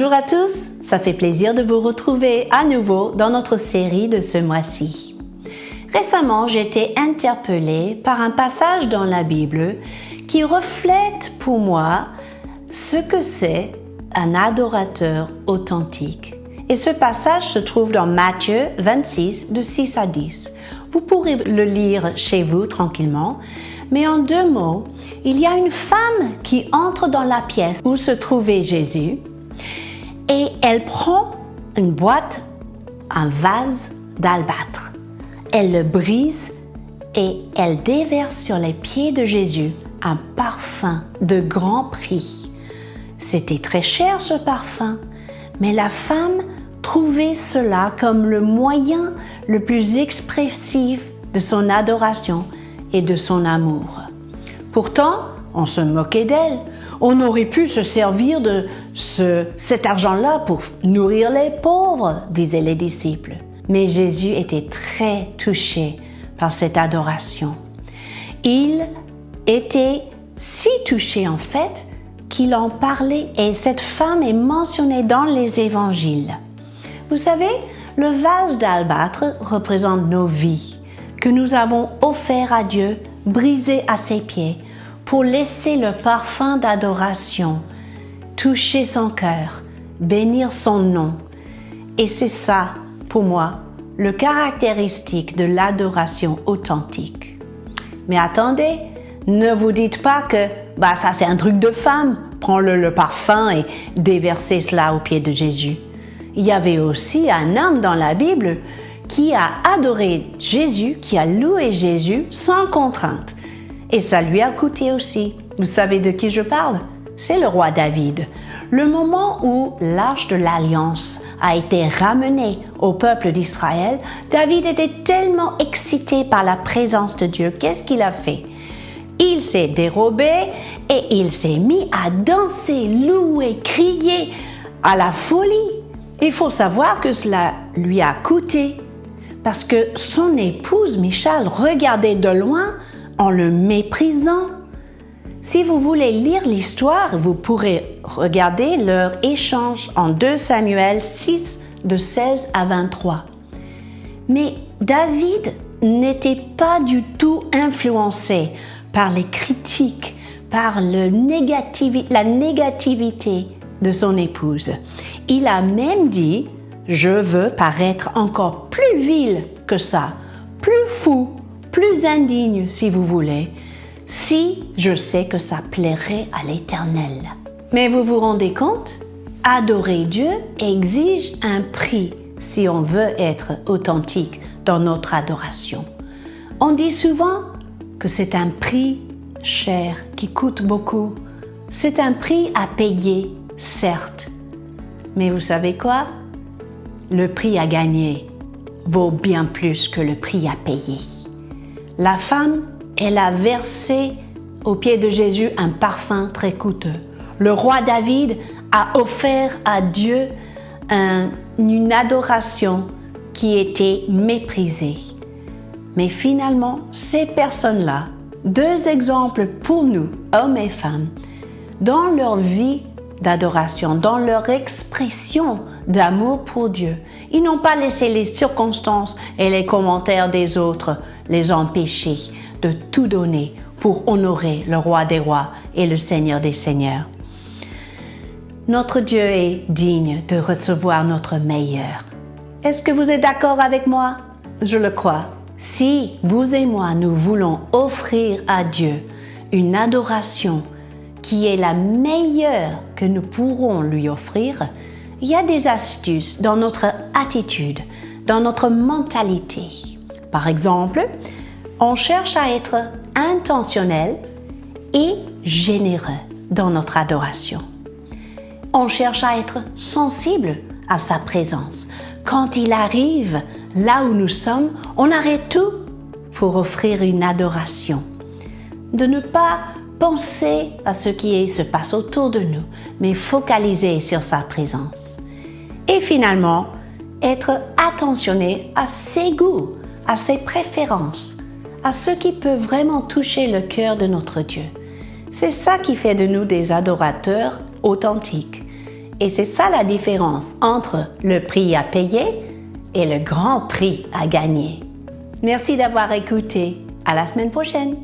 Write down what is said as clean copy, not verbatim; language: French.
Bonjour à tous, ça fait plaisir de vous retrouver à nouveau dans notre série de ce mois-ci. Récemment, j'ai été interpellée par un passage dans la Bible qui reflète pour moi ce que c'est un adorateur authentique. Et ce passage se trouve dans Matthieu 26, de 6 à 10. Vous pourrez le lire chez vous tranquillement, mais en deux mots, il y a une femme qui entre dans la pièce où se trouvait Jésus et elle prend une boîte, un vase d'albâtre. Elle le brise et elle déverse sur les pieds de Jésus un parfum de grand prix. C'était très cher ce parfum, mais la femme trouvait cela comme le moyen le plus expressif de son adoration et de son amour. Pourtant, on se moquait d'elle. On aurait pu se servir de cet argent-là pour nourrir les pauvres, disaient les disciples. Mais Jésus était très touché par cette adoration. Il était si touché en fait qu'il en parlait et cette femme est mentionnée dans les évangiles. Vous savez, le vase d'albâtre représente nos vies que nous avons offert à Dieu, brisé à ses pieds, pour laisser le parfum d'adoration toucher son cœur, bénir son nom. Et c'est ça, pour moi, le caractéristique de l'adoration authentique. Mais attendez, ne vous dites pas que ça c'est un truc de femme, prendre le parfum et déverser cela aux pieds de Jésus. Il y avait aussi un homme dans la Bible qui a adoré Jésus, qui a loué Jésus sans contrainte. Et ça lui a coûté aussi. Vous savez de qui je parle? C'est le roi David. Le moment où l'Arche de l'Alliance a été ramenée au peuple d'Israël, David était tellement excité par la présence de Dieu. Qu'est-ce qu'il a fait? Il s'est dérobé et il s'est mis à danser, louer, crier à la folie. Il faut savoir que cela lui a coûté parce que son épouse Michal regardait de loin en le méprisant. Si vous voulez lire l'histoire, vous pourrez regarder leur échange en 2 Samuel 6, de 16 à 23. Mais David n'était pas du tout influencé par les critiques, par la négativité de son épouse. Il a même dit « Je veux paraître encore plus vil que ça, plus fou, plus indigne si vous voulez, si je sais que ça plairait à l'Éternel. » Mais vous vous rendez compte? Adorer Dieu exige un prix si on veut être authentique dans notre adoration. On dit souvent que c'est un prix cher qui coûte beaucoup. C'est un prix à payer, certes. Mais vous savez quoi? Le prix à gagner vaut bien plus que le prix à payer. La femme, elle a versé aux pieds de Jésus un parfum très coûteux. Le roi David a offert à Dieu une adoration qui était méprisée. Mais finalement, ces personnes-là, 2 exemples pour nous, hommes et femmes, dans leur vie d'adoration, dans leur expression d'amour pour Dieu, ils n'ont pas laissé les circonstances et les commentaires des autres les empêcher de tout donner pour honorer le roi des rois et le Seigneur des seigneurs. Notre Dieu est digne de recevoir notre meilleur. Est-ce que vous êtes d'accord avec moi? Je le crois. Si vous et moi, nous voulons offrir à Dieu une adoration qui est la meilleure que nous pourrons lui offrir, il y a des astuces dans notre attitude, dans notre mentalité. Par exemple, on cherche à être intentionnel et généreux dans notre adoration. On cherche à être sensible à sa présence. Quand il arrive là où nous sommes, on arrête tout pour offrir une adoration. De ne pas penser à ce qui se passe autour de nous, mais focaliser sur sa présence. Et finalement, être attentionné à ses goûts, à ses préférences, à ce qui peut vraiment toucher le cœur de notre Dieu. C'est ça qui fait de nous des adorateurs authentiques. Et c'est ça la différence entre le prix à payer et le grand prix à gagner. Merci d'avoir écouté. À la semaine prochaine.